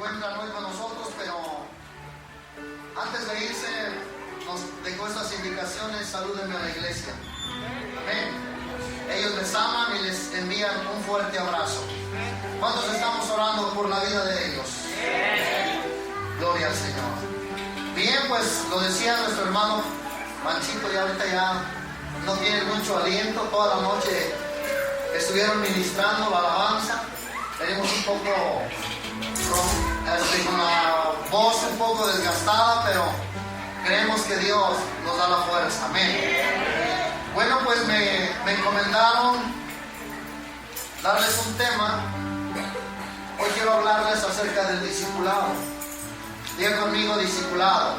encuentran hoy con nosotros, pero antes de irse nos dejó estas indicaciones: salúdenme a la iglesia. Amén. Ellos les aman y les envían un fuerte abrazo. ¿Cuántos estamos orando por la vida de ellos? Gloria al Señor. Bien, pues lo decía nuestro hermano Manchito, ya ahorita ya no tiene mucho aliento. Toda la noche estuvieron ministrando la alabanza. Tenemos un poco con la voz un poco desgastada, pero creemos que Dios nos da la fuerza. Amén. Bueno, pues me encomendaron darles un tema. Hoy quiero hablarles acerca del discipulado. Diga conmigo: discipulado.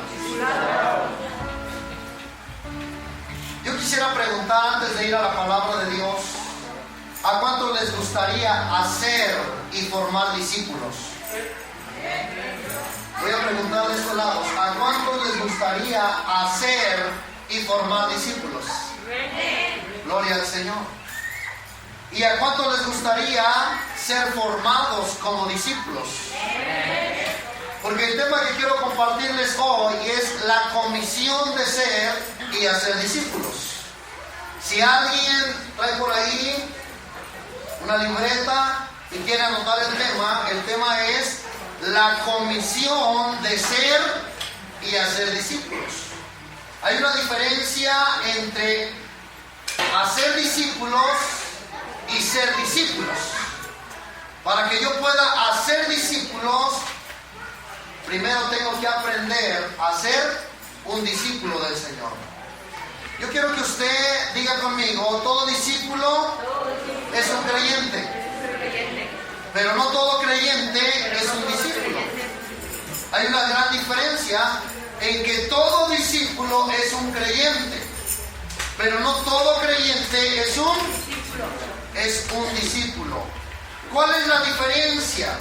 Yo quisiera preguntar, antes de ir a la palabra de Dios, ¿a cuántos les gustaría hacer y formar discípulos? Voy a preguntar de estos lados: ¿a cuántos les gustaría hacer y formar discípulos? Gloria al Señor. ¿Y a cuántos les gustaría ser formados como discípulos? Porque el tema que quiero compartirles hoy es la comisión de ser y hacer discípulos. Si alguien trae por ahí una libreta y quiere anotar el tema es la comisión de ser y hacer discípulos. Hay una diferencia entre hacer discípulos y ser discípulos. Para que yo pueda hacer discípulos, primero tengo que aprender a ser un discípulo del Señor. Yo quiero que usted diga conmigo: todo discípulo es un creyente, pero no todo creyente es un discípulo. Hay una gran diferencia en que todo discípulo es un creyente, pero no todo creyente es un discípulo. ¿Cuál es la diferencia?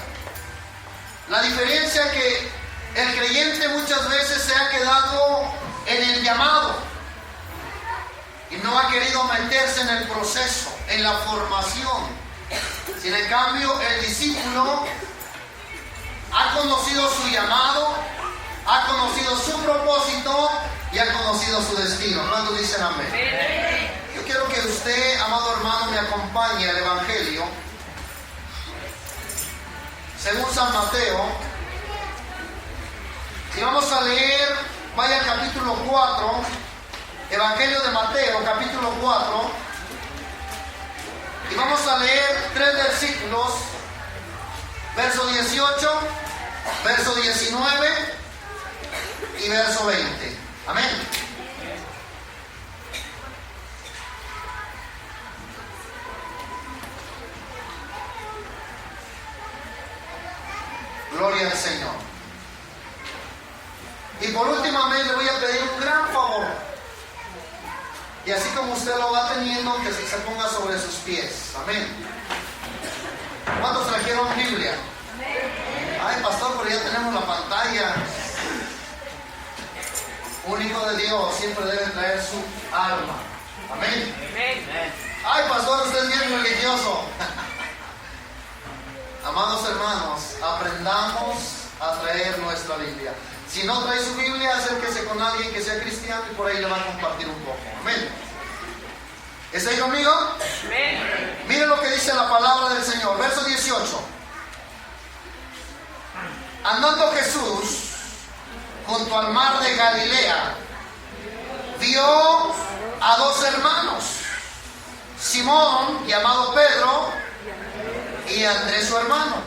La diferencia es que el creyente muchas veces se ha quedado en el llamado y no ha querido meterse en el proceso, en la formación. Sin en cambio, el discípulo ha conocido su llamado, ha conocido su propósito y ha conocido su destino. ¿Cuántos dicen amén? Yo quiero que usted, amado hermano, me acompañe al Evangelio según San Mateo. Y vamos a leer, vaya al capítulo 4, Evangelio de Mateo, capítulo 4. Y vamos a leer 3 versículos, verso 18, verso 19 y verso 20. Amén. Gloria al Señor. Y por última vez le voy a pedir un gran favor. Y así como usted lo va teniendo, que se ponga sobre sus pies. Amén. ¿Cuántos trajeron Biblia? Ay, pastor, pero ya tenemos la pantalla. Un hijo de Dios siempre debe traer su alma. Amén. Ay, pastor, usted es bien religioso. Amados hermanos, aprendamos a traer nuestra Biblia. Si no trae su Biblia, acérquese con alguien que sea cristiano y por ahí le va a compartir un poco. Amén. ¿Está ahí conmigo? Amén. Mire lo que dice la palabra del Señor. Verso 18. Andando Jesús junto al mar de Galilea, vio a dos hermanos, Simón, llamado Pedro, y Andrés su hermano,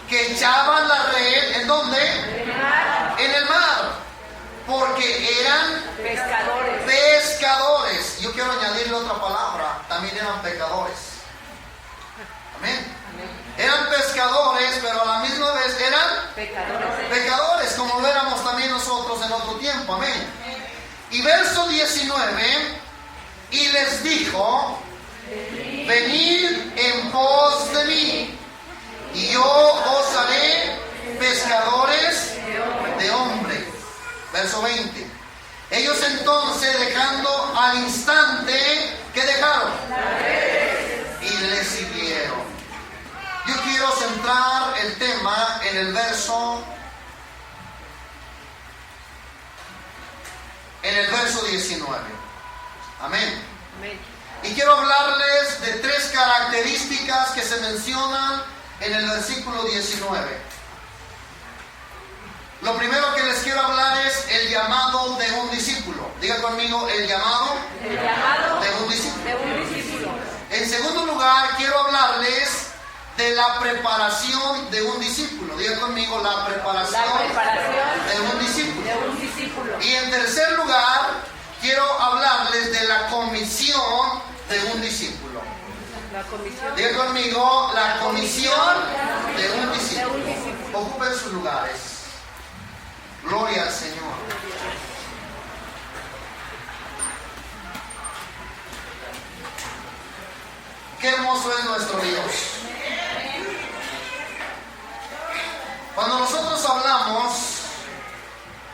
que echaban la red, ¿en dónde? En el mar, porque eran pescadores. Yo quiero añadirle otra palabra: también eran pecadores. Amén. Eran pescadores, pero a la misma vez eran pecadores, como lo éramos también nosotros en otro tiempo. Amén. Y verso 19: y les dijo: venid en pos de mí, y yo os haré pescadores de hombres. Verso 20: ellos entonces, dejando al instante, ¿qué dejaron? Y le siguieron. Yo quiero centrar el tema en en el verso 19. Amén. Y quiero hablarles de 3 características que se mencionan en el versículo 19. Lo primero que les quiero hablar es el llamado de un discípulo. Diga conmigo, el llamado de un discípulo. En segundo lugar, quiero hablarles de la preparación de un discípulo. Diga conmigo, la preparación de un discípulo. Y en tercer lugar, quiero hablarles de la comisión de un discípulo. Diga conmigo, la comisión de un discípulo. Ocupen sus lugares. Gloria al Señor. Qué hermoso es nuestro Dios. Cuando nosotros hablamos,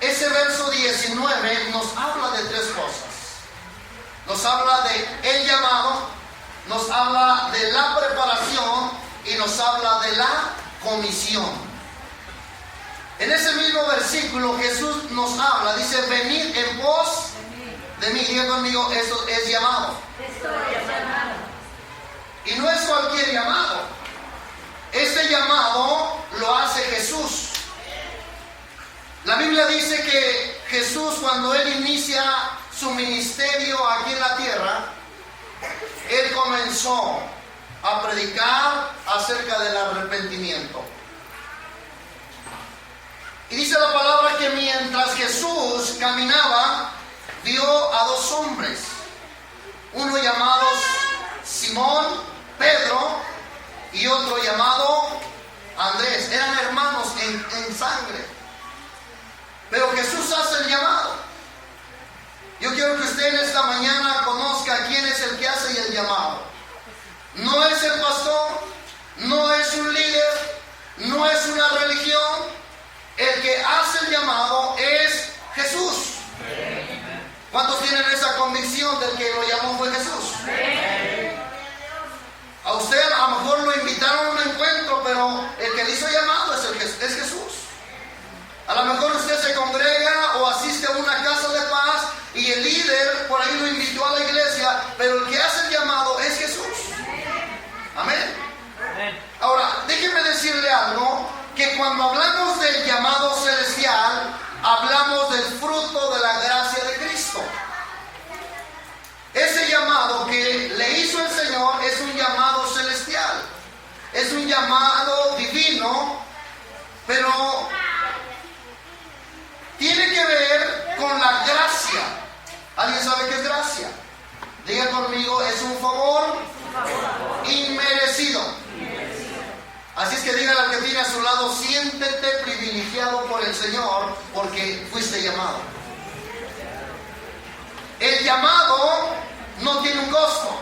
ese verso 19 nos habla de 3 cosas. Nos habla de el llamado, nos habla de la preparación y nos habla de la comisión. En ese mismo versículo Jesús nos habla, dice, venid en pos de mí. Diga conmigo, eso es llamado. Y no es cualquier llamado. Este llamado lo hace Jesús. La Biblia dice que Jesús, cuando Él inicia su ministerio aquí en la tierra, Él comenzó a predicar acerca del arrepentimiento. Y dice la palabra que mientras Jesús caminaba, vio a 2 hombres, uno llamado Simón, Pedro, y otro llamado Andrés. Eran hermanos en sangre. Pero Jesús hace el llamado. Yo quiero que usted en esta mañana conozca quién es el que hace el llamado. No es el pastor, no es un líder, no es una religión. El que hace el llamado es Jesús. ¿Cuántos tienen esa convicción del que lo llamó fue Jesús? A usted a lo mejor lo invitaron a un encuentro, pero el que le hizo llamado es Jesús. A lo mejor usted se congrega o asiste a una casa de paz y el líder por ahí lo invitó a la iglesia, pero el que hace el llamado es Jesús. Amén. Ahora, déjeme decirle algo, que cuando hablamos del llamado celestial, hablamos del fruto de la gracia de Cristo. Ese llamado que le hizo el Señor es un llamado celestial, es un llamado divino, pero tiene que ver con la gracia. ¿Alguien sabe qué es gracia? Diga conmigo, es un favor inmerecido. Así es que dígale al que tiene a su lado, siéntete privilegiado por el Señor porque fuiste llamado. El llamado no tiene un costo.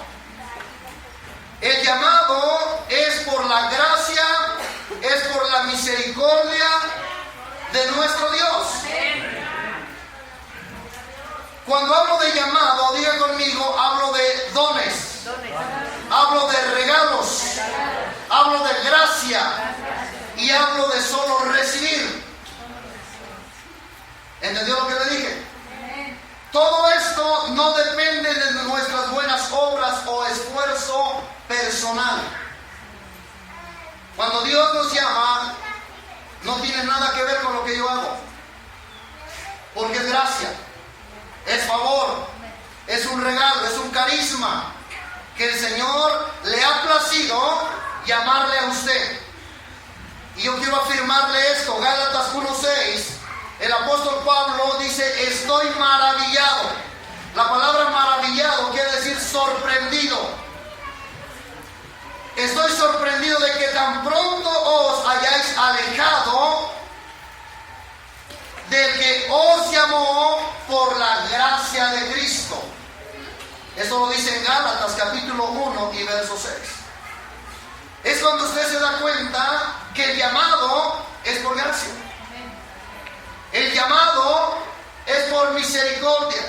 El llamado es por la gracia, es por la misericordia de nuestro Dios. Cuando hablo de llamado, diga conmigo, hablo de dones, hablo de regalos, hablo de gracia y hablo de solo recibir. ¿Entendió lo que le dije? Todo esto no depende de nuestras buenas obras o esfuerzo personal. Cuando Dios nos llama, no tiene nada que ver con lo que yo hago, porque es gracia, es favor, es un regalo, es un carisma que el Señor le ha placido llamarle a usted. Y yo quiero afirmarle esto, Gálatas 1:6, el apóstol Pablo dice, estoy maravillado. La palabra maravillado quiere decir sorprendido. Estoy sorprendido de que tan pronto os hayáis alejado del que os llamó por la gracia de Cristo. Eso lo dice en Gálatas capítulo 1 y verso 6. Es cuando usted se da cuenta que el llamado es por gracia. El llamado es por misericordia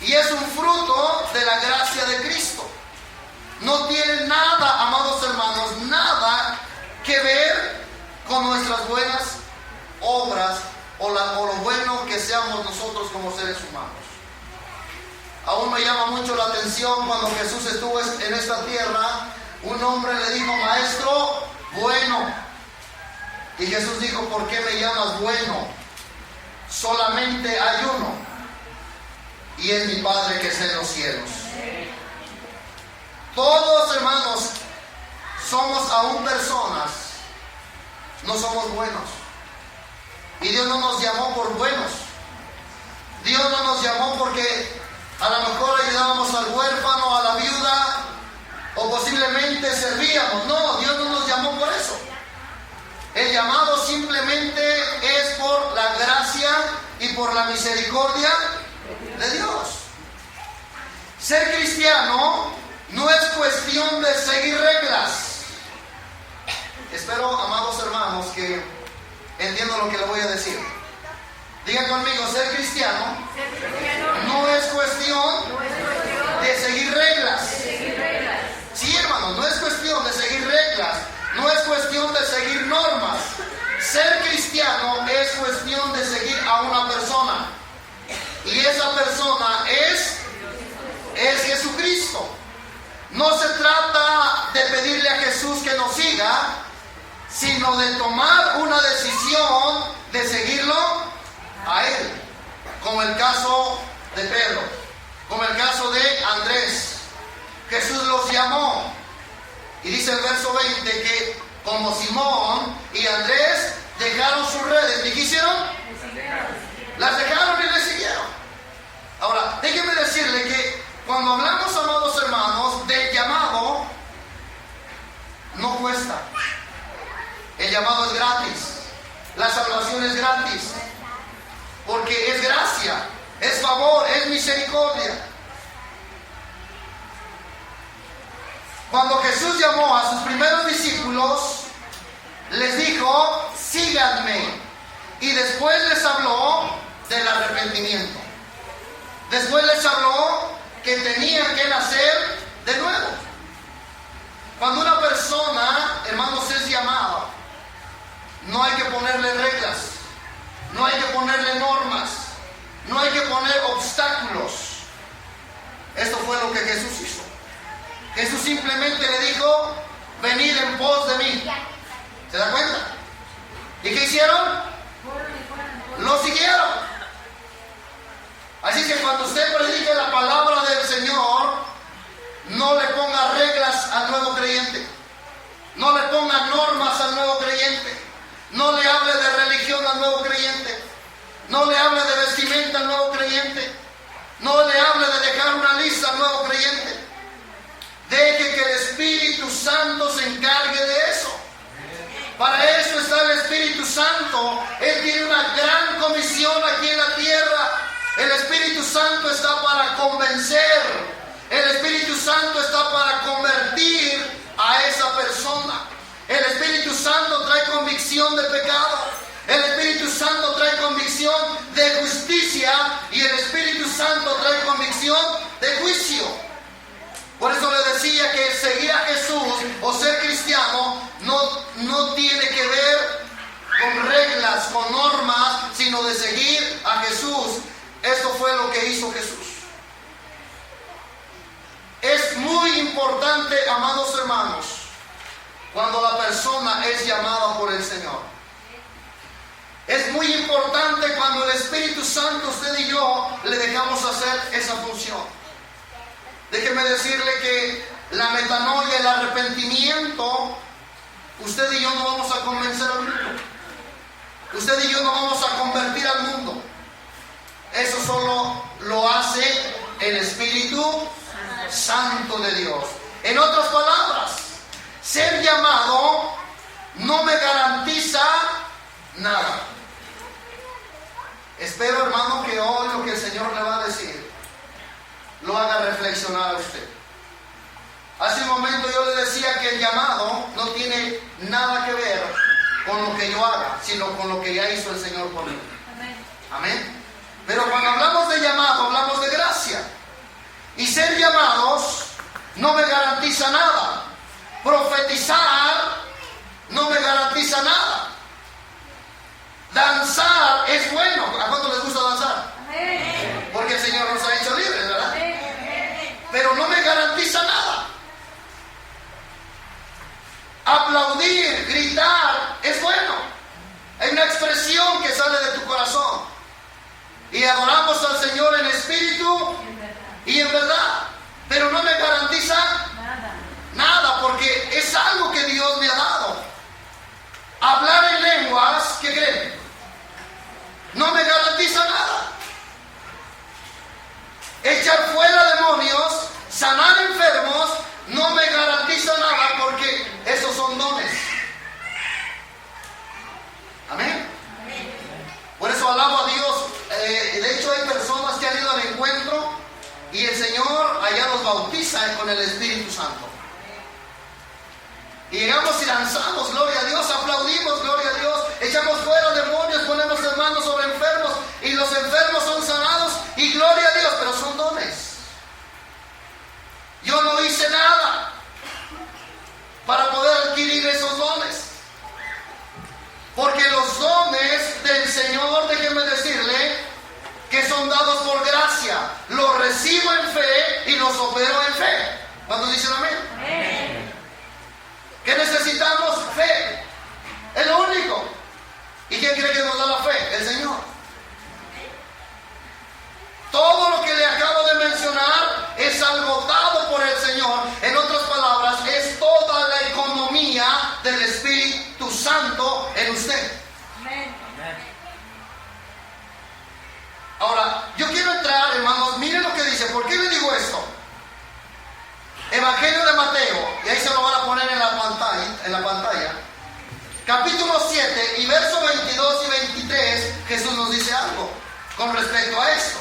y es un fruto de la gracia de Cristo. No tiene nada, amados hermanos, nada que ver con nuestras buenas obras o lo bueno que seamos nosotros como seres humanos. Aún me llama mucho la atención cuando Jesús estuvo en esta tierra, un hombre le dijo: maestro bueno. Y Jesús dijo: ¿por qué me llamas bueno? Solamente hay uno, y es mi Padre que está en los cielos. Todos, hermanos, somos aún personas, no somos buenos. Y Dios no nos llamó por buenos. Dios no nos llamó porque a lo mejor ayudábamos al huérfano, a la viuda, o posiblemente servíamos. No, Dios no nos llamó por eso. El llamado simplemente es por la gracia y por la misericordia de Dios. Ser cristiano no es cuestión de seguir reglas. Espero, amados hermanos, que entiendan lo que le voy a decir. Digan conmigo: ser cristiano no es cuestión de seguir reglas. Sí, hermano, no es cuestión de seguir reglas. No es cuestión de seguir normas. Ser cristiano es cuestión de seguir a una persona. Y esa persona es Jesucristo. No se trata de pedirle a Jesús que nos siga, sino de tomar una decisión de seguirlo a Él. Como el caso de Pedro, como el caso de Andrés. Jesús los llamó. Y dice el verso 20 que como Simón y Andrés dejaron sus redes. ¿Y qué hicieron? Las dejaron y le siguieron. Ahora, déjenme decirle que cuando hablamos, amados hermanos, del llamado, no cuesta. El llamado es gratis. La salvación es gratis. Porque es gracia, es favor, es misericordia. Cuando Jesús llamó a sus primeros discípulos, les dijo: síganme. Y después les habló del arrepentimiento. Después les habló que tenían que nacer de nuevo. Cuando una persona, hermanos, es llamada, no hay que ponerle reglas, no hay que ponerle normas, no hay que poner obstáculos. Esto fue lo que Jesús hizo. Jesús simplemente le dijo: venid en pos de mí. ¿Se da cuenta? ¿Y qué hicieron? Lo siguieron. Así que cuando usted predique la palabra del Señor, no le ponga reglas al nuevo creyente, no le ponga normas al nuevo creyente, no le hable de religión al nuevo creyente, no le hable de vestimenta al nuevo creyente, no le hable de dejar una lista al nuevo creyente. Deje que el Espíritu Santo se encargue de eso. Para eso está el Espíritu Santo. Él tiene una gran comisión aquí en la tierra. El Espíritu Santo está para convencer. El Espíritu Santo está para convertir a esa persona. El Espíritu Santo trae convicción de pecado. El Espíritu Santo trae convicción de justicia. Y el Espíritu Santo trae convicción de juicio. Por eso le decía que seguir a Jesús o ser cristiano no tiene que ver con reglas, con normas, sino de seguir a Jesús. Esto fue lo que hizo Jesús. Es muy importante, amados hermanos, cuando la persona es llamada por el Señor. Es muy importante cuando el Espíritu Santo, usted y yo, le dejamos hacer esa función. Déjeme decirle que la metanoia, el arrepentimiento, usted y yo no vamos a convencer al mundo. Usted y yo no vamos a convertir al mundo. Eso solo lo hace el Espíritu Santo de Dios. En otras palabras, ser llamado no me garantiza nada. Espero, hermano, que hoy lo que el Señor le va a decir lo haga reflexionar a usted. Hace un momento yo le decía que el llamado no tiene nada que ver con lo que yo haga, sino con lo que ya hizo el Señor por mí. Amén. Pero cuando hablamos de llamado, hablamos de gracia. Y ser llamados no me garantiza nada. Profetizar no me garantiza nada. es bueno. ¿A cuánto les gusta danzar? Porque el Señor nos ha hecho libres, ¿verdad? Pero no me garantiza nada. Aplaudir, gritar, es bueno. Hay una expresión que sale de tu corazón. Y adoramos al Señor en espíritu y en verdad. Pero no me garantiza nada, porque es algo que Dios me ha dado. Hablar en lenguas, ¿qué creen? No me garantiza nada. Echar fuera demonios, sanar enfermos, no me garantiza nada, porque esos son dones. Amén. Por eso alabo a Dios. De hecho hay personas que han ido al encuentro y el Señor allá los bautiza con el Espíritu Santo. Y llegamos y lanzamos, gloria a Dios, aplaudimos, gloria a Dios, echamos fuera demonios, ponemos las manos sobre enfermos y los enfermos son sanados y gloria a Dios, pero son dones. Yo no hice nada para poder adquirir esos dones. Porque los dones del Señor, déjenme decirle, que son dados por gracia. Los recibo en fe y los opero en fe. ¿Cuántos dicen amén? Amén. ¿Qué necesitamos? Fe. Es lo único. ¿Y quién cree que nos da la fe? El Señor. Todo lo que le acabo de mencionar es algo dado por el Señor. En otras palabras, es toda la economía del Espíritu Santo en usted. Amén. Ahora, yo quiero entrar, hermanos, miren lo que dice. ¿Por qué le digo esto? Evangelio de Mateo, y ahí se lo van a poner en la pantalla. Capítulo 7 y versos 22 y 23, Jesús nos dice algo con respecto a esto.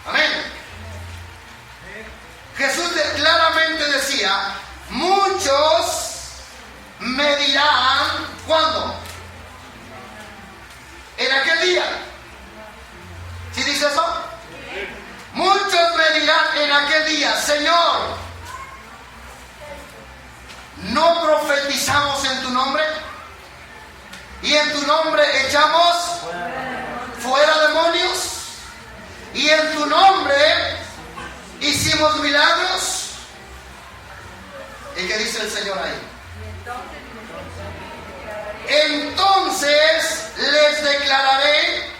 Amén. Jesús claramente decía, muchos me dirán, ¿cuándo? En aquel día. ¿Sí dice eso? Muchos me dirán en aquel día, Señor, ¿no profetizamos en tu nombre? ¿Y en tu nombre echamos fuera demonios? ¿Y en tu nombre hicimos milagros? ¿Y qué dice el Señor ahí? Entonces les declararé,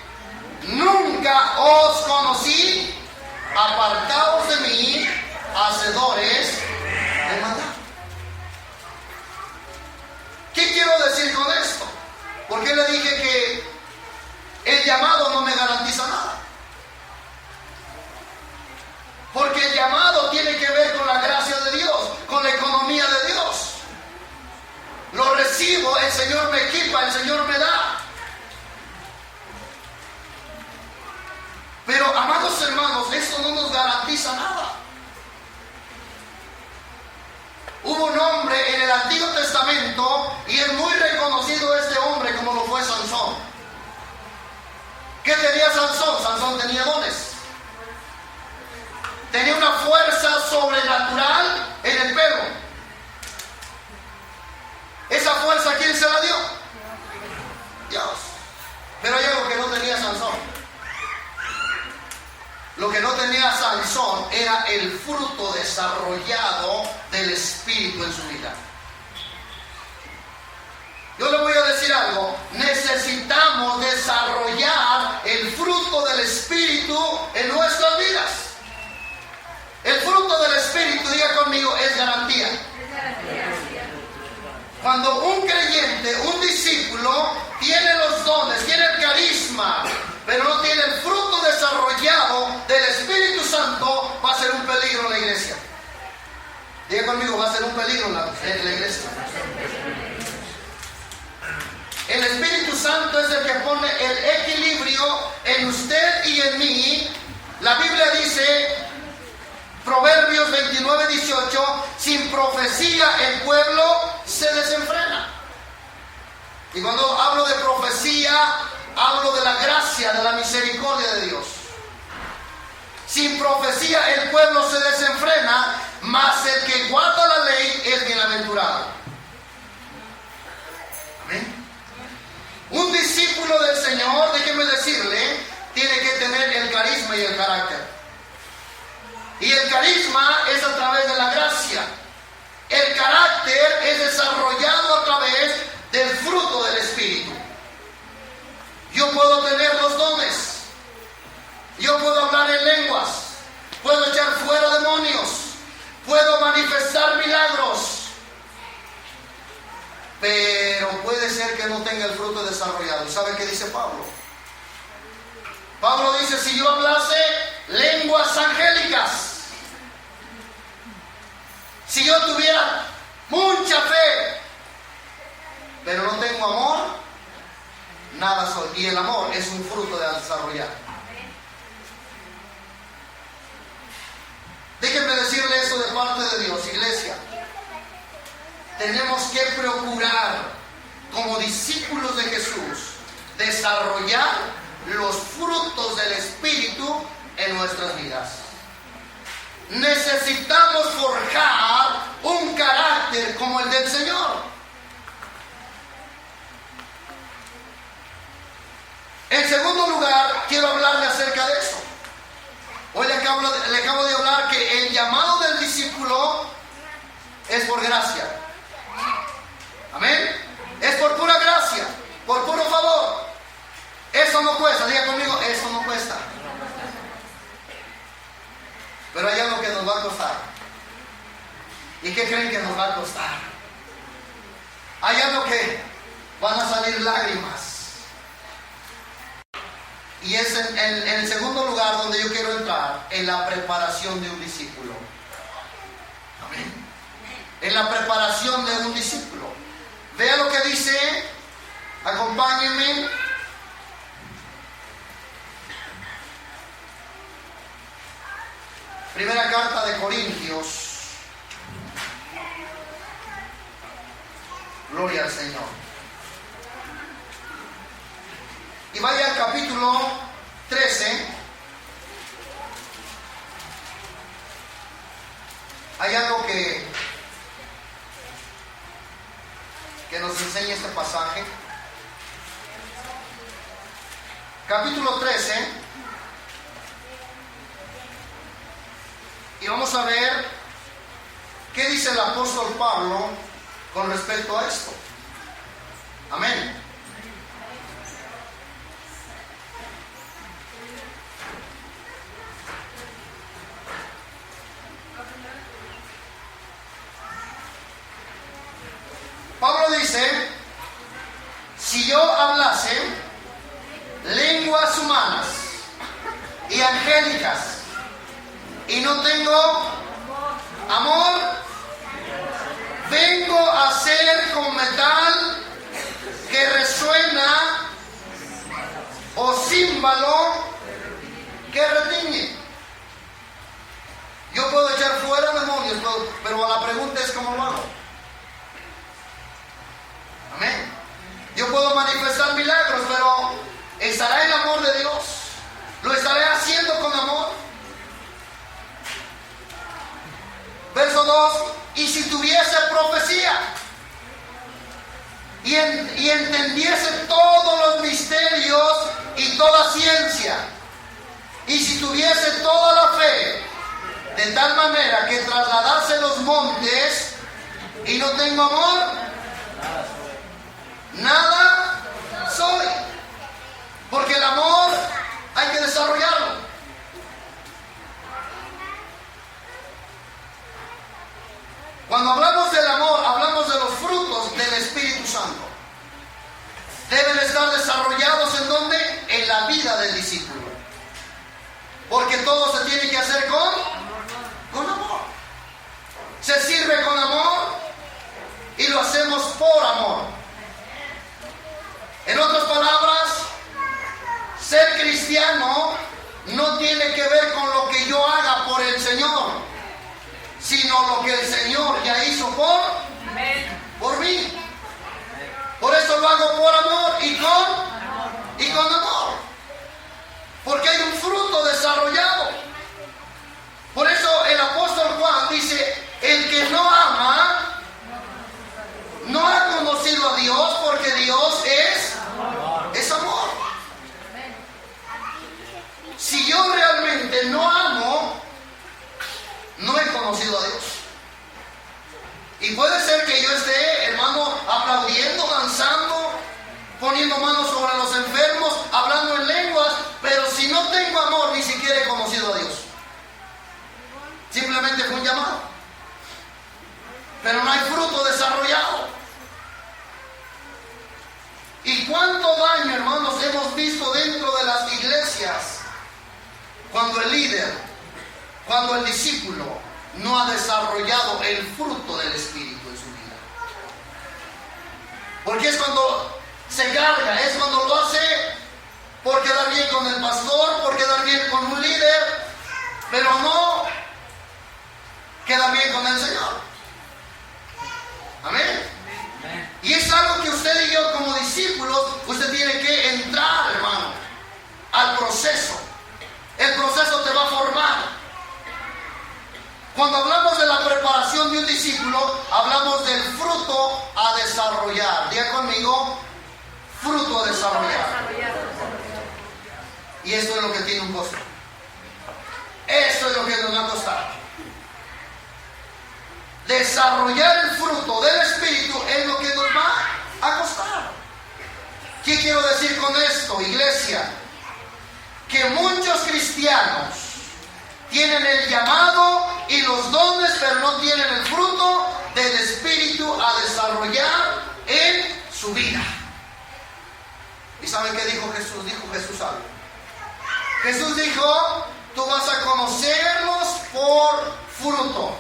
nunca os conocí, apartaos de mí, hacedores de maldad. ¿Qué quiero decir con esto? ¿Por qué le dije que el llamado no me garantiza nada? Porque el llamado tiene que ver con la gracia de Dios, con la economía de Dios. Lo recibo, el Señor me equipa, el Señor me da. Pero, amados hermanos, esto no nos garantiza nada. Hubo un hombre en el Antiguo Testamento y es muy reconocido este hombre como lo fue Sansón. ¿Qué tenía Sansón? Sansón tenía dones. Tenía una fuerza sobrenatural en el pelo. ¿Esa fuerza quién se la dio? Dios. Pero hay algo que no tenía Sansón. Lo que no tenía Sansón era el fruto desarrollado del Espíritu en su vida. Yo le voy a decir algo. Necesitamos desarrollar el fruto del Espíritu en nuestras vidas. El fruto del Espíritu, diga conmigo, es garantía. Cuando un creyente, un discípulo, tiene los dones, tiene el carisma, pero no tiene el fruto desarrollado del Espíritu Santo, va a ser un peligro en la iglesia. Diga conmigo, va a ser un peligro en la iglesia. El Espíritu Santo es el que pone el equilibrio en usted y en mí. La Biblia dice, Proverbios 29:18, sin profecía el pueblo se desenfrena. Y cuando hablo de profecía, hablo de la gracia, de la misericordia de Dios. Sin profecía el pueblo se desenfrena, mas el que guarda la ley es bienaventurado. Amén. Un discípulo del Señor, déjeme decir, carisma y el carácter. Y el carisma es a través de la gracia. El carácter es desarrollado a través del fruto del Espíritu. Yo puedo tener los dones. Yo puedo hablar en lenguas. Puedo echar fuera demonios. Puedo manifestar milagros. Pero puede ser que no tenga el fruto desarrollado. ¿Y sabe qué dice Pablo? Pablo dice, si yo hablase lenguas angélicas, si yo tuviera mucha fe, pero no tengo amor, nada soy. Y el amor es un fruto de desarrollar. Déjenme decirle eso de parte de Dios, iglesia. Tenemos que procurar, como discípulos de Jesús, desarrollar los frutos del Espíritu en nuestras vidas. Necesitamos forjar un carácter como el del Señor. En segundo lugar, quiero hablarle acerca de eso. Hoy le acabo de hablar que el llamado del discípulo es por gracia. Amén. Es por pura gracia, por puro favor. Eso no cuesta, diga conmigo, eso no cuesta. Pero hay algo que nos va a costar. ¿Y qué creen que nos va a costar? Hay algo que van a salir lágrimas. Y es en el segundo lugar donde yo quiero entrar, en la preparación de un discípulo. Amén. En la preparación de un discípulo. Vea lo que dice, acompáñenme. Primera carta de Corintios. Gloria al Señor. Y vaya al capítulo 13. Hay algo que nos enseña este pasaje. Capítulo 13. Y vamos a ver qué dice el apóstol Pablo con respecto a esto. Amén. Pablo dice, si yo hablase lenguas humanas y angélicas y no tengo amor, vengo a ser como metal que resuena o címbalo que retiñe. Yo puedo echar fuera demonios, pero la pregunta es ¿cómo lo hago? Amén. Yo puedo manifestar milagros, pero ¿estará el amor de Dios? ¿Lo estaré haciendo con amor? Verso 2, y si tuviese profecía y entendiese todos los misterios y toda ciencia, y si tuviese toda la fe, de tal manera que trasladase los montes y no tengo amor, nada soy. Porque el amor hay que desarrollarlo. Cuando hablamos del amor, hablamos de los frutos del Espíritu Santo. Deben estar desarrollados ¿en dónde? En la vida del discípulo. Porque todo se tiene que hacer con amor. Se sirve con amor y lo hacemos por amor. En otras palabras, ser cristiano no tiene que ver con lo que yo haga por el Señor, sino lo que el Señor ya hizo por mí. Por eso lo hago por amor y con amor. Porque hay un fruto desarrollado. Por eso el apóstol Juan dice, el que no ama, no ha conocido a Dios, porque Dios es amor. Si yo realmente poniendo manos sobre los enfermos, hablando en lenguas, pero si no tengo amor, ni siquiera he conocido a Dios. Simplemente fue un llamado, pero no hay fruto desarrollado. ¿Y cuánto daño, hermanos, hemos visto dentro de las iglesias cuando el líder, cuando el discípulo no ha desarrollado el fruto del Espíritu en su vida? Porque es cuando se carga, es cuando lo hace por quedar bien con el pastor, por quedar bien con un líder, pero no queda bien con el Señor. Amén. Y es algo que usted y yo como discípulos, usted tiene que entrar, hermano, al proceso. El proceso te va a formar. Cuando hablamos de la preparación de un discípulo, hablamos del fruto a desarrollar. Diga conmigo, fruto a desarrollar. Y esto es lo que tiene un costo. Esto es lo que nos va a costar. Desarrollar el fruto del Espíritu es lo que nos va a costar. ¿Qué quiero decir con esto, iglesia? Que muchos cristianos tienen el llamado y los dones, pero no tienen el fruto del Espíritu a desarrollar en su vida. ¿Y saben qué dijo Jesús? Dijo Jesús algo. Jesús dijo, tú vas a conocerlos por fruto.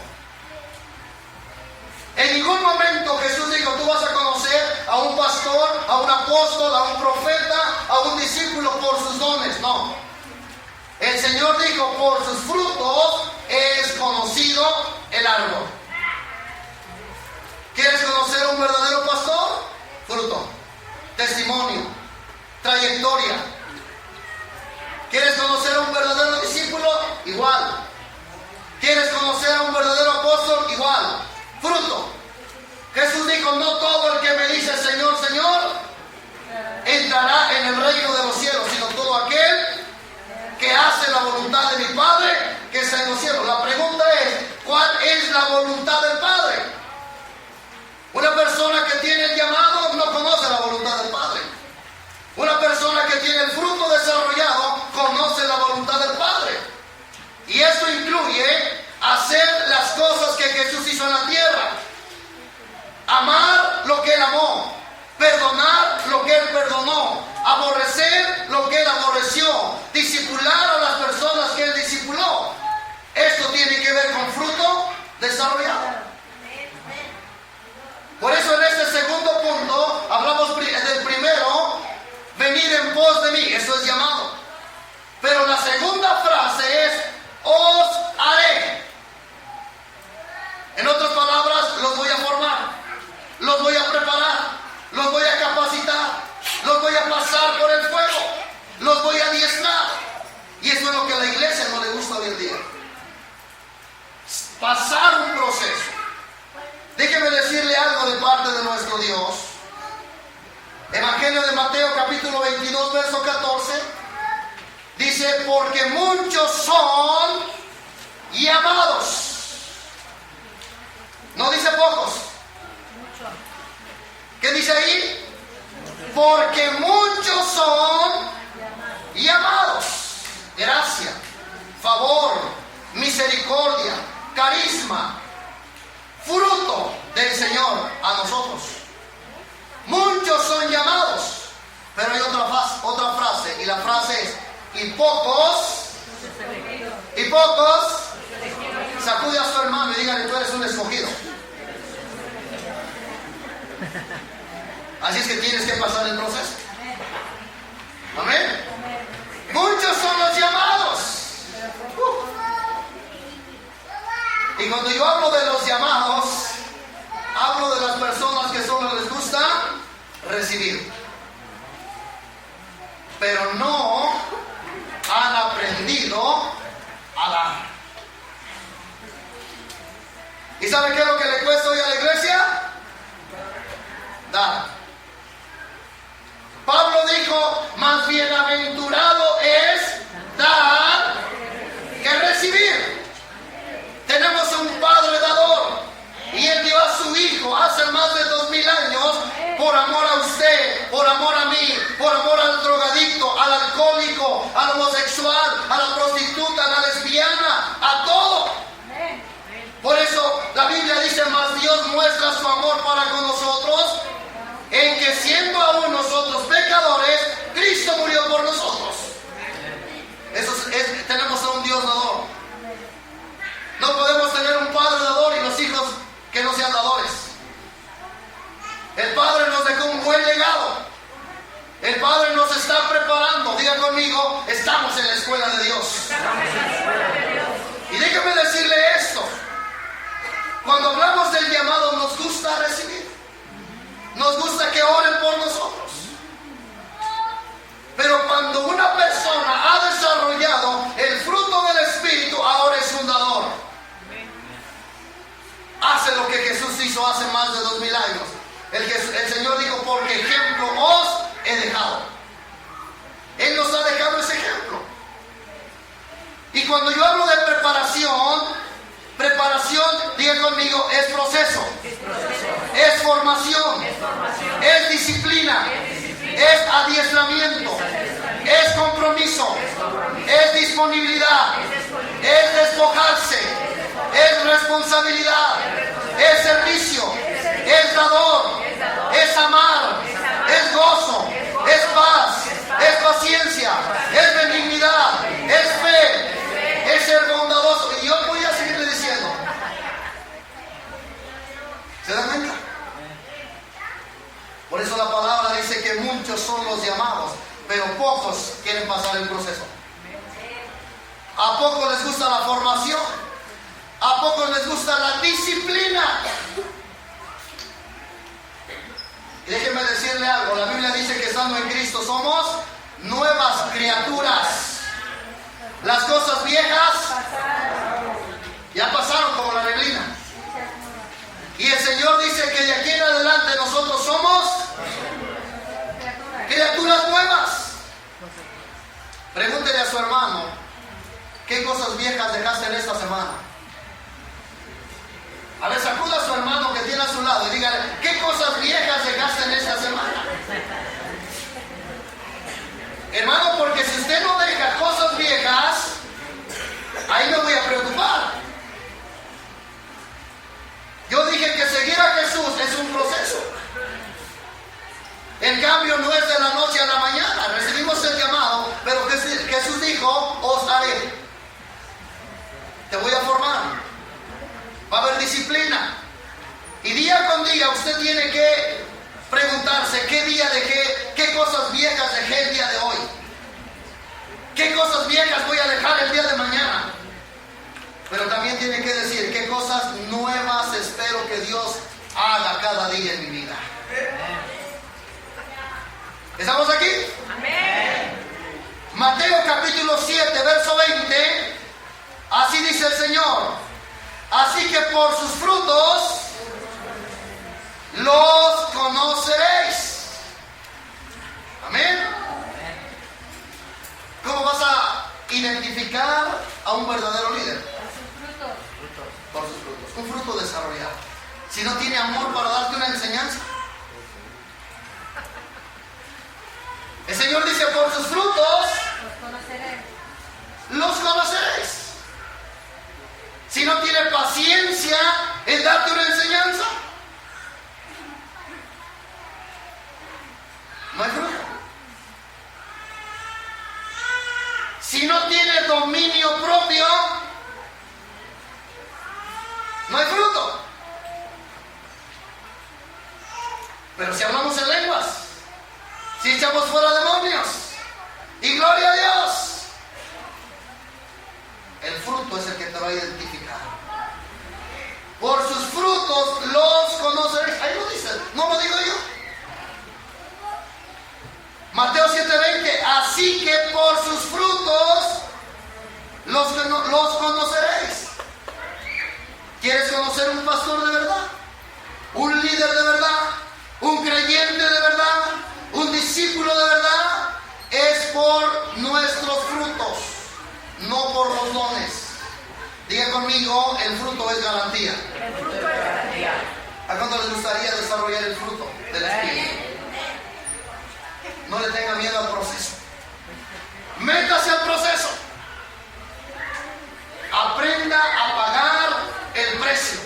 En ningún momento Jesús dijo, tú vas a conocer a un pastor, a un apóstol, a un profeta, a un discípulo por sus dones. No. El Señor dijo, por sus frutos es conocido el árbol. ¿Quieres conocer a un verdadero pastor? Fruto, testimonio, trayectoria. ¿Quieres conocer a un verdadero discípulo? Igual. ¿Quieres conocer a un verdadero apóstol? Igual. Fruto. Jesús dijo, no todo el que me dice Señor, Señor, entrará en el reino de los cielos, sino todo aquel que hace la voluntad de mi Padre que está en los cielos. La pregunta es, ¿cuál es la voluntad del Padre? Una persona que tiene el llamado no conoce la voluntad del Padre. Una persona que tiene el fruto desarrollado conoce la voluntad del Padre. Y esto incluye hacer las cosas que Jesús hizo en la tierra. Amar lo que Él amó. Perdonar lo que Él perdonó. Aborrecer lo que Él aborreció. Discipular a las personas que Él discipuló. Esto tiene que ver con fruto desarrollado. Por eso en este segundo punto hablamos del primero, venid en pos de mí. Eso es llamado. Pero la segunda frase es, os haré. En otras palabras, los voy a formar, los voy a preparar, los voy a capacitar, los voy a pasar por el fuego, los voy a adiestrar. Y eso es lo que a la iglesia no le gusta hoy en día. Pasar un proceso. Déjeme decirle algo de parte de nuestro Dios. Evangelio de Mateo capítulo 22 verso 14 dice, porque muchos son llamados. No dice pocos. ¿Qué dice ahí? Porque muchos son llamados. Gracia, favor, misericordia, carisma, fruto del Señor a nosotros. Muchos son llamados. Pero hay otra frase, y la frase es, y pocos, sacude a su hermano y dígale, tú eres un escogido. Así es que tienes que pasar el proceso. Amén. Muchos son los llamados. Y cuando yo hablo de los llamados, hablo de las personas que solo les gusta recibir, pero no han aprendido a dar. ¿Y sabe qué es lo que le cuesta hoy a la iglesia? Dar. Pablo dijo, más bienaventurado es dar que recibir. Tenemos un Padre dador y Él dio a su Hijo hace más de 2000 años por amor a usted, por amor a mí, por amor al drogadicto, al alcohólico, al homosexual, a la prostituta, a la lesbiana, a todo. Por eso la Biblia dice, mas Dios muestra su amor para con nosotros, en que siendo aún nosotros pecadores, Cristo murió por nosotros. Tenemos a un Dios dador. No podemos tener un padre dador y los hijos que no sean dadores. El Padre nos dejó un buen legado. El Padre nos está preparando. Diga conmigo, estamos en la escuela de Dios. Y déjeme decirle esto. Cuando hablamos del llamado, nos gusta recibir. Nos gusta que oren por nosotros. Pero cuando una persona ha desarrollado el fruto del Espíritu, ahora es un dador. Hace lo que Jesús hizo hace más de 2000 años. El Señor dijo, porque ejemplo os he dejado. Él nos ha dejado ese ejemplo. Y cuando yo hablo de preparación, diga conmigo, es proceso, es formación, es disciplina, es adiestramiento, es compromiso, es disponibilidad, es despojarse, es responsabilidad, es servicio, es dador, es amar, es gozo, es paz, es paciencia, es benignidad, es fe, es ser bondadoso. Y yo voy a seguirle diciendo. ¿Se dan cuenta? Por eso la palabra dice que muchos son los llamados, pero pocos quieren pasar el proceso. ¿A pocos les gusta la formación? ¿A pocos les gusta la disciplina? Y déjenme decirle algo, la Biblia dice que estando en Cristo somos nuevas criaturas. Las cosas viejas ya pasaron como la neblina. Y el Señor dice que de aquí en adelante nosotros somos criaturas nuevas. Pregúntele a su hermano, ¿qué cosas viejas dejaste en esta semana? A ver, sacuda a su hermano que tiene a su lado y dígale, ¿qué cosas viejas dejaste en esta semana? Hermano, porque si usted no deja cosas viejas, ahí me voy a preocupar. Yo dije que seguir a Jesús es un proceso. El cambio no es de la noche a la mañana. Recibimos el llamado, pero Jesús dijo, os haré. Te voy a formar. Va a haber disciplina. Y día con día usted tiene que preguntarse qué día dejé, qué cosas viejas dejé el día de hoy. ¿Qué cosas viejas voy a dejar el día de mañana? Pero también tiene que decir qué cosas nuevas espero que Dios haga cada día en mi vida. ¿Estamos aquí? Amén. Mateo capítulo 7, verso 20. Así dice el Señor. Así que por sus frutos los conoceréis. Amén. ¿Cómo vas a identificar a un verdadero líder? Por sus frutos. Un fruto desarrollado. Si no tiene amor para darte una enseñanza. El Señor dice, por sus frutos los conoceréis. Si no tiene paciencia en darte una enseñanza, no hay fruto. Si no tiene dominio propio, no hay fruto. Pero si hablamos en lenguas, si echamos fuera demonios, y gloria a Dios, el fruto es el que te va a identificar. Por sus frutos los conoceréis. Ahí lo dice, no lo digo yo. Mateo 7:20. Así que por sus frutos los conoceréis. ¿Quieres conocer un pastor de verdad? ¿Un líder de verdad? ¿Un creyente de verdad? ¿Un discípulo de verdad? Es por nuestros frutos, no por los dones. Diga conmigo, el fruto es garantía. El fruto es garantía. ¿A cuánto les gustaría desarrollar el fruto? del Espíritu. No le tenga miedo al proceso. Métase al proceso. Aprenda a pagar el precio.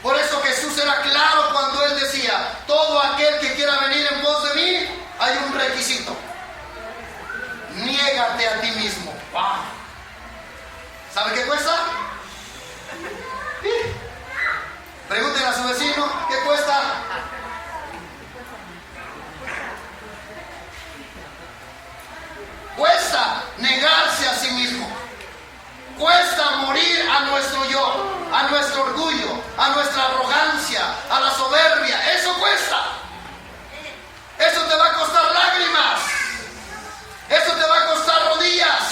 Por eso Jesús era claro cuando Él decía: todo aquel que quiera venir en pos de mí, hay un requisito: niégate a ti mismo. ¡Wow! ¿Sabe qué cuesta? Pregúntenle a su vecino: ¿qué cuesta? Cuesta negarse a sí mismo. Cuesta morir a nuestro yo, a nuestro orgullo, a nuestra arrogancia, a la soberbia. Eso cuesta. Eso te va a costar lágrimas. Eso te va a costar rodillas.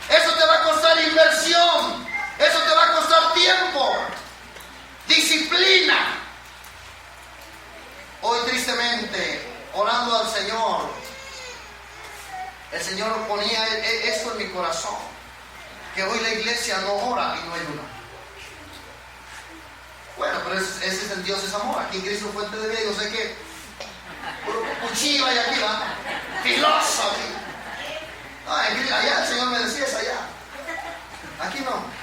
Eso te va a costar inversión. Eso te va a costar tiempo, disciplina. Hoy tristemente, orando al Señor, el Señor ponía esto en mi corazón: que hoy la iglesia no ora y no ayuna. Bueno, pero ese es en Dios, es amor. Aquí en Cristo fuente de vida, yo sé que cuchillo hay aquí, ¿va? Filoso aquí. No, allá el Señor me decía: es allá. Aquí no.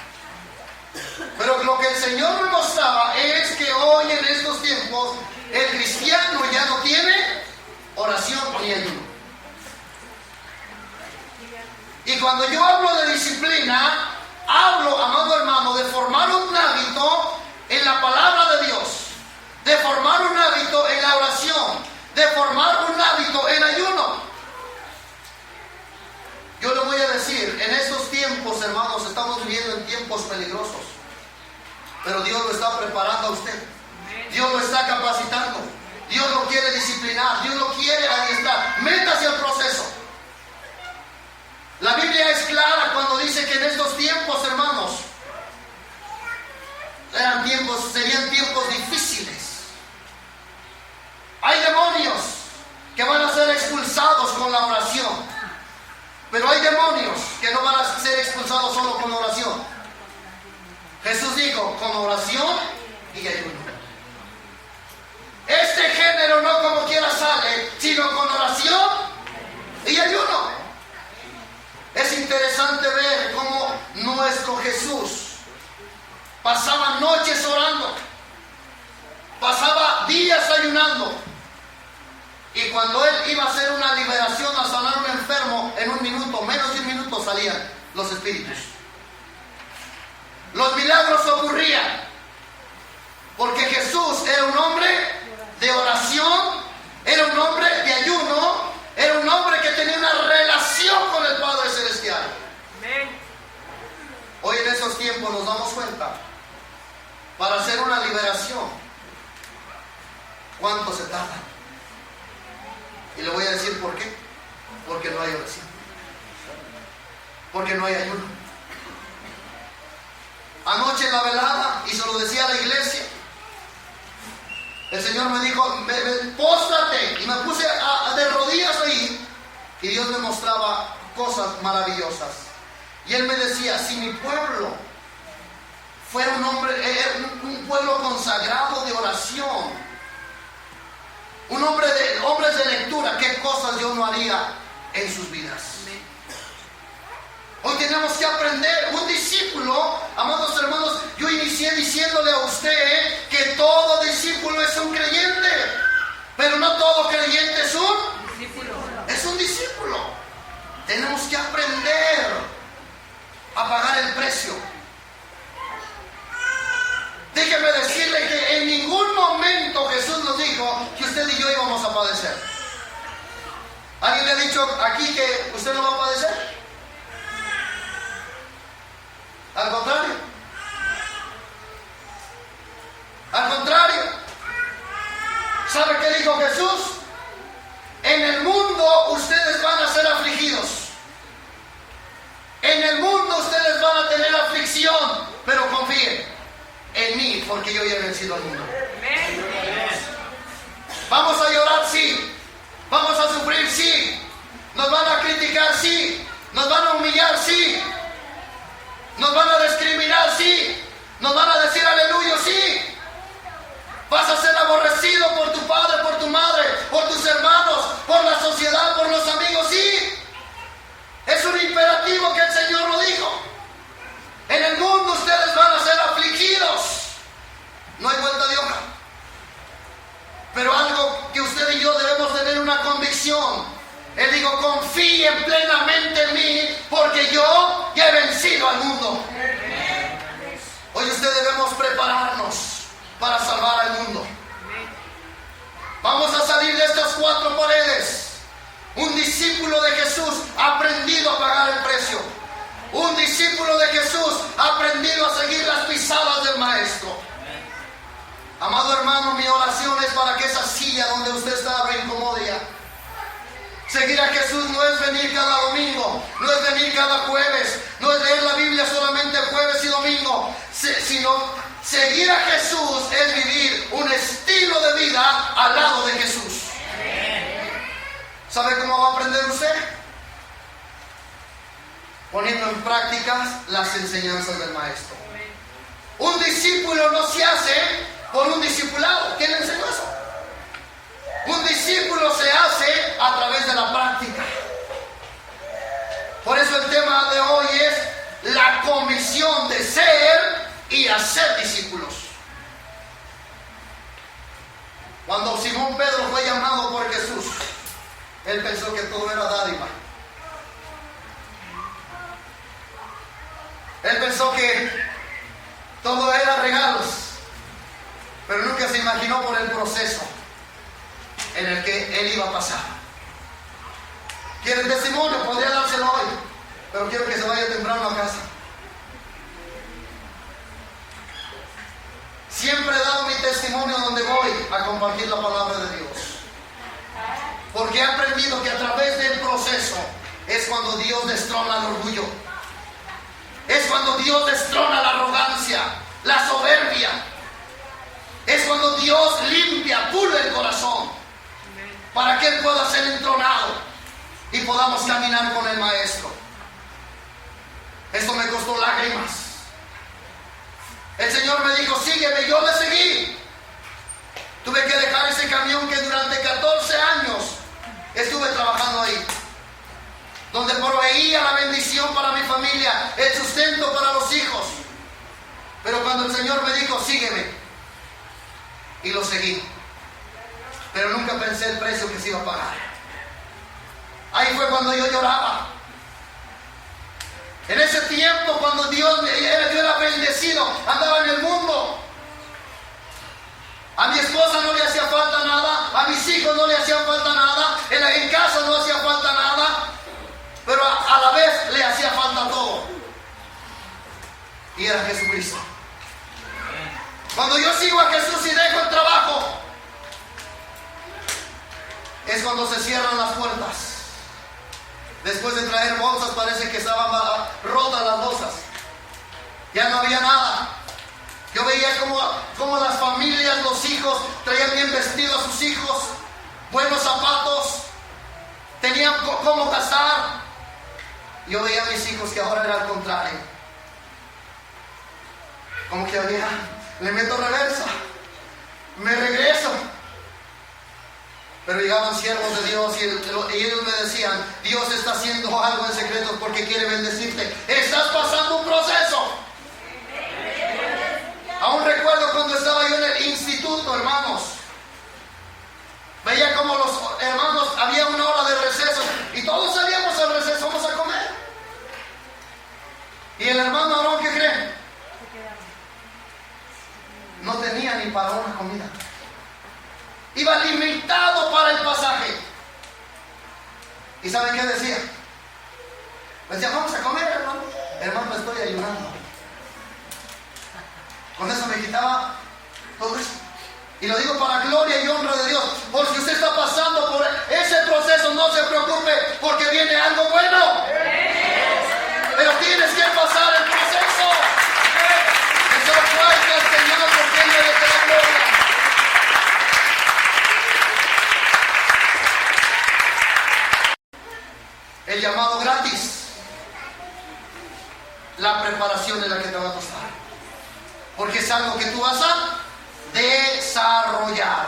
Pero lo que el Señor me mostraba es que hoy en estos tiempos el cristiano ya no tiene oración ni ayuno. Y cuando yo hablo de disciplina, hablo, amado hermano, de formar un hábito en la palabra de Dios, de formar un hábito en la oración, de formar un hábito en ayuno. Yo le voy a decir, en estos tiempos, hermanos, estamos viviendo en tiempos peligrosos, pero Dios lo está preparando a usted. Dios lo está capacitando. Dios lo quiere disciplinar. Dios lo quiere adiestrar. Métase al proceso. La Biblia es clara cuando dice que en estos tiempos, hermanos, serían tiempos difíciles. Hay demonios que van a ser expulsados con la oración, pero hay demonios que no van a ser expulsados solo con oración. Jesús dijo: con oración y ayuno. Este género no como quiera sale, sino con oración y ayuno. Es interesante ver cómo nuestro Jesús pasaba noches orando, pasaba días ayunando, y cuando Él iba a hacer una liberación, a sanar a un enfermo, en un minuto, menos de un minuto, salían los espíritus. Los milagros ocurrían porque Jesús era un hombre de oración, era un hombre de ayuno, era un hombre que tenía una relación con el Padre Celestial. Hoy en esos tiempos nos damos cuenta, para hacer una liberación, ¿cuánto se tarda? Y le voy a decir por qué. Porque no hay oración, porque no hay ayuno. Anoche en la velada, y se lo decía a la iglesia, el Señor me dijo: póstrate. Y me puse de rodillas ahí, y Dios me mostraba cosas maravillosas. Y Él me decía: si mi pueblo fuera un pueblo consagrado de oración, hombres de lectura, ¿qué cosas yo no haría en sus vidas? Hoy tenemos que aprender. Un discípulo, amados hermanos, yo inicié diciéndole a usted que todo discípulo es un creyente, pero no todo creyente es un discípulo. Es un discípulo. Tenemos que aprender a pagar el precio. Déjeme decirle que en ningún momento Jesús nos dijo que usted y yo íbamos a padecer. ¿Alguien le ha dicho aquí que usted no va a padecer? Al contrario. Al contrario. ¿Sabe qué dijo Jesús? En el mundo ustedes van a ser afligidos. En el mundo ustedes van a tener aflicción, pero confíen en mí, porque yo ya he vencido al mundo. Vamos a llorar, sí. Vamos a sufrir, sí. Nos van a criticar, sí. Nos van a humillar, sí. Nos van a discriminar, sí. Nos van a decir aleluya, sí. Vas a ser la aborrecido por tu padre, por tu madre, por tus hermanos, por la sociedad, por los amigos. Sí, es un imperativo que el Señor lo dijo. En el mundo ustedes van a ser afligidos. No hay vuelta de hoja. Pero algo que usted y yo debemos tener una convicción. Él dijo, confíen plenamente en mí, porque yo ya he vencido al mundo. Hoy usted debemos prepararnos para salvar al mundo. Vamos a salir de estas cuatro paredes. Un discípulo de Jesús ha aprendido a pagar el precio. Un discípulo de Jesús ha aprendido a seguir las pisadas del Maestro. Amado hermano, mi oración es para que esa silla donde usted está reincomode ya. Seguir a Jesús no es venir cada domingo, no es venir cada jueves, no es leer la Biblia solamente el jueves y domingo, sino seguir a Jesús es vivir un estilo de vida al lado de Jesús. ¿Sabe cómo va a aprender usted? Poniendo en práctica las enseñanzas del Maestro. Un discípulo no se hace por un discipulado. ¿Quién le enseñó eso? Un discípulo se hace a través de la práctica. Por eso el tema de hoy es la comisión de ser y hacer discípulos. Cuando Simón Pedro fue llamado por Jesús, él pensó que todo era dádiva. Él pensó que todo era regalos, pero nunca se imaginó por el proceso en el que él iba a pasar. ¿Quiere el testimonio? Podría dárselo hoy, pero quiero que se vaya temprano a casa. Siempre he dado mi testimonio donde voy a compartir la palabra de Dios, porque he aprendido que a través del proceso es cuando Dios destrona el orgullo. Es cuando Dios destrona la arrogancia, la soberbia. Es cuando Dios limpia, pule el corazón, para que Él pueda ser entronado y podamos caminar con el Maestro. Esto me costó lágrimas. El Señor me dijo, sígueme, yo le seguí. Tuve que dejar ese camión que durante 14 años estuve trabajando ahí, donde proveía la bendición para mi familia, el sustento para los hijos. Pero cuando el Señor me dijo, sígueme, y lo seguí, pero nunca pensé el precio que se iba a pagar. Ahí fue cuando yo lloraba. En ese tiempo, cuando yo era bendecido, andaba en el mundo. A mi esposa no le hacía falta nada, a mis hijos no le hacían falta nada, en casa no hacía falta nada, pero a la vez le hacía falta todo. Y era Jesucristo. Cuando yo sigo a Jesús y dejo el trabajo, es cuando se cierran las puertas. Después de traer bolsas, parece que estaban rotas las bolsas. Ya no había nada. Yo veía como las familias, los hijos, traían bien vestidos a sus hijos, buenos zapatos, tenían cómo gastar. Yo veía a mis hijos que ahora era al contrario. Como que le meto reversa, me regreso. Pero llegaban siervos de Dios y ellos me decían, Dios está haciendo algo en secreto porque quiere bendecirte. Estás pasando un proceso. Aún recuerdo cuando estaba yo en el instituto, hermanos. Veía como los hermanos, había una hora de receso y todos salíamos al receso, vamos a comer. Y el hermano Aarón, ¿qué creen? No tenía ni para una comida. Iba limitado para el pasaje. ¿Y saben qué decía? Decía, vamos a comer, hermano. Hermano, estoy ayunando. Con eso me quitaba todo eso. Y lo digo para gloria y honra de Dios. Por si usted está pasando por ese proceso, no se preocupe, porque viene algo bueno. Pero tienes que pasar el proceso. Eso es fuerte al Señor, porque Él debe tener gloria. El llamado gratis. La preparación es la que te va a costar. Porque es algo que tú vas a desarrollar.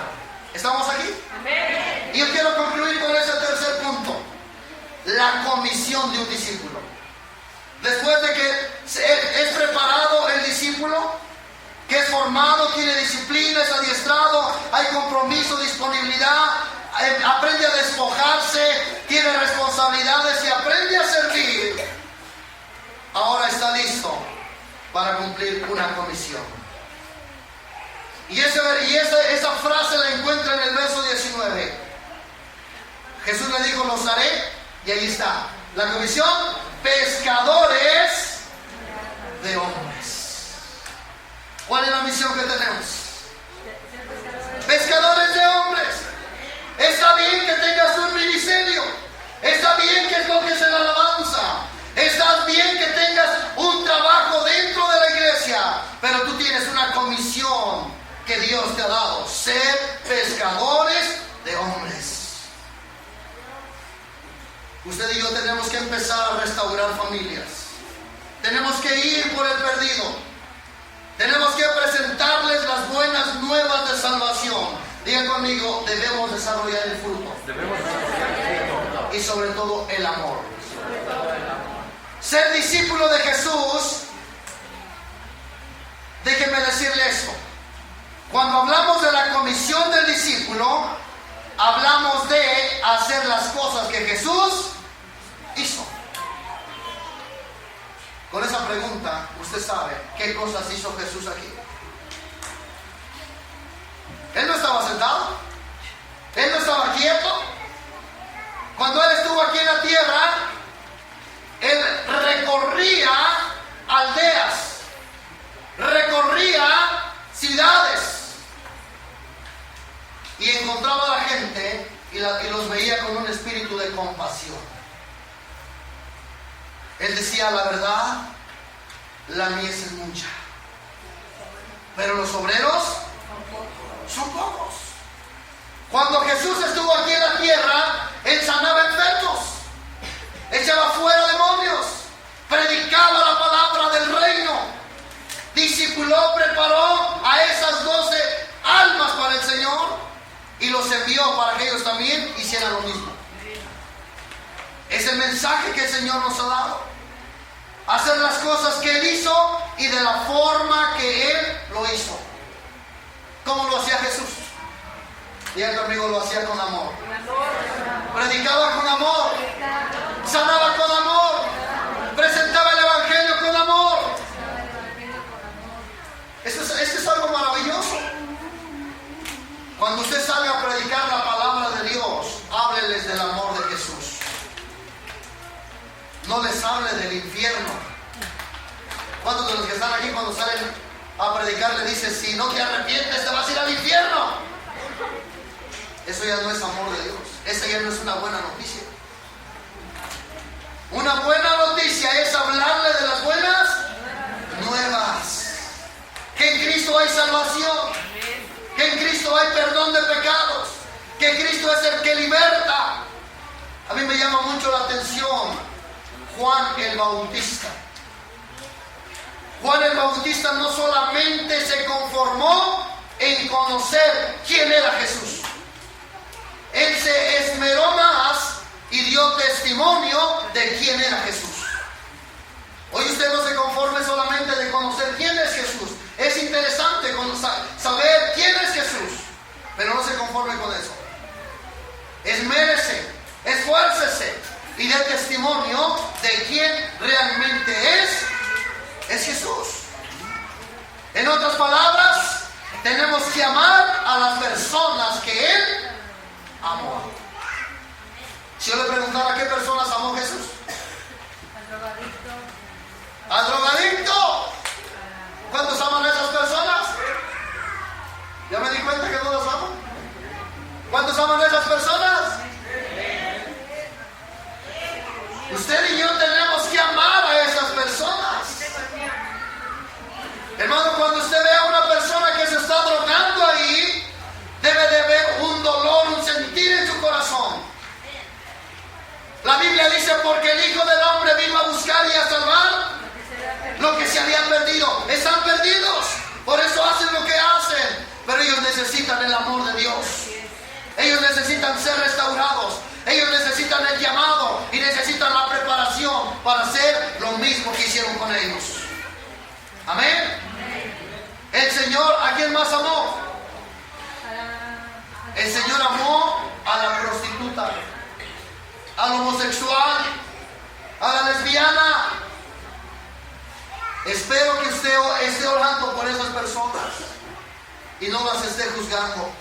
¿Estamos aquí? Amén. Y yo quiero concluir con ese tercer punto: la comisión de un discípulo. Después de que es preparado el discípulo, que es formado, tiene disciplina, es adiestrado, hay compromiso, disponibilidad, aprende a despojarse, tiene responsabilidades y aprende a servir, ahora está listo para cumplir una comisión. Y esa frase la encuentra en el verso 19. Jesús le dijo: los haré, y ahí está la comisión: pescadores de hombres. ¿Cuál es la misión que tenemos? Pescadores de hombres. Está bien que tengas un ministerio, está bien que toques en la alabanza, está bien que tengas un trabajo dentro de la iglesia, pero tú tienes una comisión que Dios te ha dado: ser pescadores de hombres. Usted y yo tenemos que empezar a restaurar familias. Tenemos que ir por el perdido. Tenemos que presentarles las buenas nuevas de salvación. Digan conmigo: debemos desarrollar el fruto. Y sobre todo el amor. Ser discípulo de Jesús, déjenme decirle esto: cuando hablamos de la comisión del discípulo, hablamos de hacer las cosas que Jesús hizo. Con esa pregunta, usted sabe qué cosas hizo Jesús aquí. Él no estaba sentado, Él no estaba quieto. Cuando Él estuvo aquí en la tierra, Él recorría aldeas, recorría ciudades, y encontraba a la gente y los veía con un espíritu de compasión. Él decía: la verdad, la mies es mucha, pero los obreros son pocos. Cuando Jesús estuvo aquí en la tierra, Él sanaba enfermos, echaba fuera demonios, predicaba la palabra del reino, discipuló, preparó a esas 12 almas para el Señor y los envió para que ellos también hicieran lo mismo. Es el mensaje que el Señor nos ha dado: hacer las cosas que Él hizo y de la forma que Él lo hizo. ¿Cómo lo hacía Jesús? Digan conmigo: lo hacía con amor. Predicaba con amor, sanaba con amor, presentaba el evangelio con amor. Esto es algo maravilloso. Cuando usted salga a predicar la palabra de Dios, hábleles del amor de Jesús. No les hable del infierno. ¿Cuántos de los que están aquí, cuando salen a predicar, le dicen: si no te arrepientes, te vas a ir al infierno? Eso ya no es amor de Dios. Esa ya no es una buena noticia. Una buena noticia es hablarle de las buenas nuevas. Que en Cristo hay salvación, que en Cristo hay perdón de pecados, que Cristo es el que liberta. A mí me llama mucho la atención Juan el Bautista. Juan el Bautista no solamente se conformó en conocer quién era Jesús, él se esmeró más y dio testimonio de quién era Jesús. Hoy usted no se conforme solamente de conocer quién es Jesús. Es interesante saber quién es Jesús, pero no se conforme con eso. Esmérese, esfuércese y dé testimonio de quién realmente es Jesús. En otras palabras, tenemos que amar a las personas que Él amó. Si yo le preguntara: ¿qué personas amó Jesús? Al drogadicto. ¿Cuántos aman a esas personas? Ya me di cuenta que no las amo. ¿Cuántos aman a esas personas? Usted y yo tenemos que amar a esas personas. Hermano, cuando usted vea a una persona que se está drogando ahí, debe de haber un dolor, un sentir en su corazón. La Biblia dice: porque el Hijo del Hombre vino a buscar y a salvar lo que se había perdido. Están perdidos, por eso hacen lo que hacen. pero ellos necesitan el amor de Dios. Ellos necesitan ser restaurados. Ellos necesitan el llamado y necesitan la preparación para hacer lo mismo que hicieron con ellos. Amén. El Señor, ¿a quién más amó? El Señor amó a la prostituta, al homosexual, a la lesbiana. Espero que usted esté orando por esas personas y no las esté juzgando,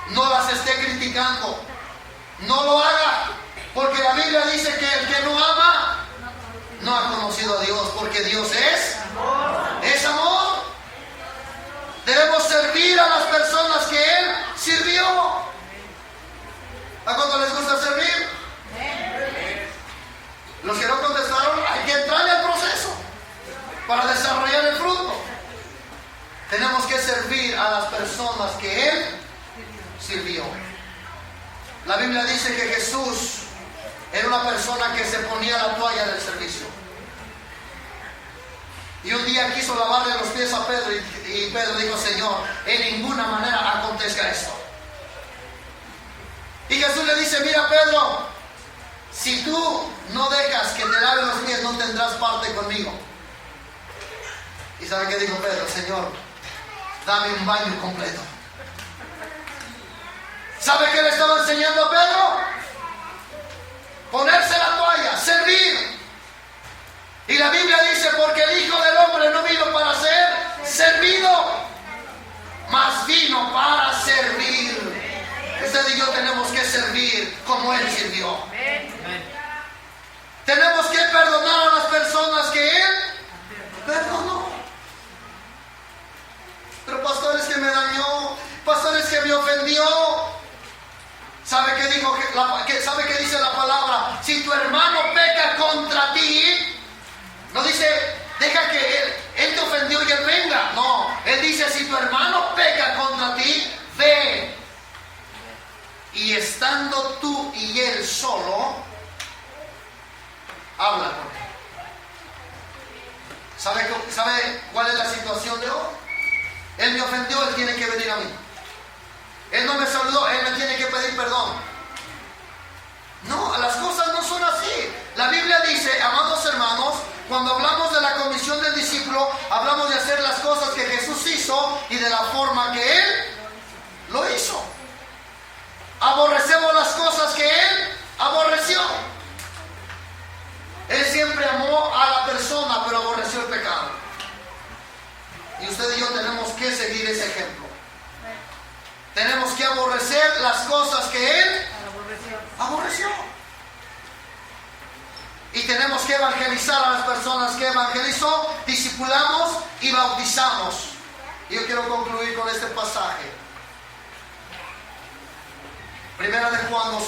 no las esté criticando. No lo haga, porque la Biblia dice que el que no ama no ha conocido a Dios, porque Dios es amor. Debemos servir a las personas que Él sirvió. ¿A cuánto les gusta servir? Los que no contestaron, hay que entrarle al proceso para desarrollar el fruto. Tenemos que servir a las personas que Él sirvió. La Biblia dice que Jesús era una persona que se ponía la toalla del servicio. Y un día quiso lavarle los pies a Pedro y Pedro dijo: Señor, en ninguna manera acontezca esto. Y Jesús le dice: mira, Pedro, si tú no dejas que te lave los pies, no tendrás parte conmigo. ¿Y sabe qué dijo Pedro? Señor, dame un baño completo. ¿Sabe qué le estaba enseñando a Pedro? Ponerse la toalla, servir. Y la Biblia dice: porque el Hijo del Hombre no vino para ser servido, mas vino para servir. Usted y yo tenemos que servir como Él sirvió. Tenemos que perdonar a las personas que Él perdonó. Pero pastores, que me dañó, pastores, que me ofendió. ¿Sabe qué dijo? ¿Sabe qué dice la palabra? Si tu hermano peca contra ti, no dice deja que él te ofendió y él venga. No, Él dice: si tu hermano peca contra ti, ve. Y estando tú y él solo, habla con él. ¿Sabe cuál es la situación de hoy? Él me ofendió, él tiene que venir a mí. Él no me saludó, él me tiene que pedir perdón. No, las cosas no son así. La Biblia dice, amados hermanos, cuando hablamos de la comisión del discípulo, hablamos de hacer las cosas que Jesús hizo y de la forma que Él lo hizo. Aborrecemos las cosas que Él aborreció. Él siempre amó a la persona, pero aborreció el pecado. Y usted y yo tenemos que seguir ese ejemplo. Tenemos que aborrecer las cosas que Él aborreció. Y tenemos que evangelizar a las personas que evangelizó, discipulamos y bautizamos. Y yo quiero concluir con este pasaje. Primera de Juan 2:6.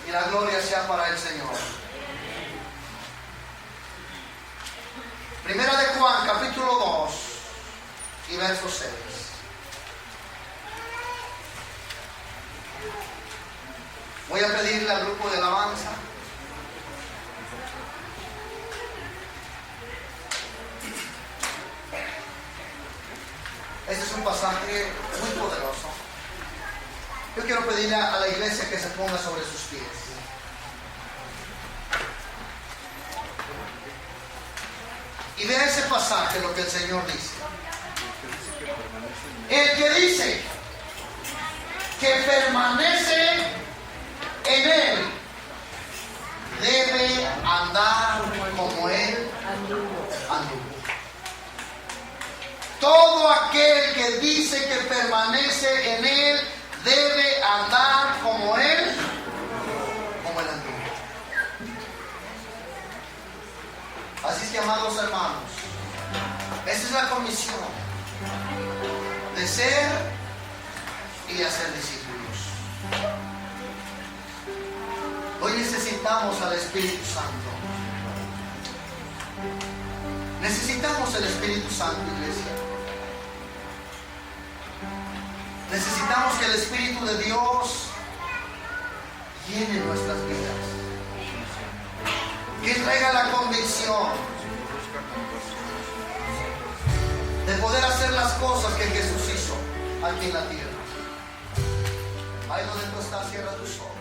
Y la gloria sea para el Señor. Primera de Juan, capítulo 2 y verso 6. Voy a pedirle al grupo de alabanza este es un pasaje muy poderoso. Yo quiero pedirle a la iglesia que se ponga sobre sus pies. Y vea ese pasaje, lo que el Señor dice. El que dice que permanece en Él debe andar como Él anduvo. Todo aquel que dice que permanece en Él debe andar como Él anduvo. Así es que, amados hermanos, esta es la comisión de ser y de hacer discípulos. Hoy necesitamos al Espíritu Santo. Necesitamos el Espíritu Santo, iglesia. Necesitamos que el Espíritu de Dios llene nuestras vidas. Que traiga la convicción cosas que Jesús hizo aquí en la tierra. Ahí donde tú estás, cierra tus ojos.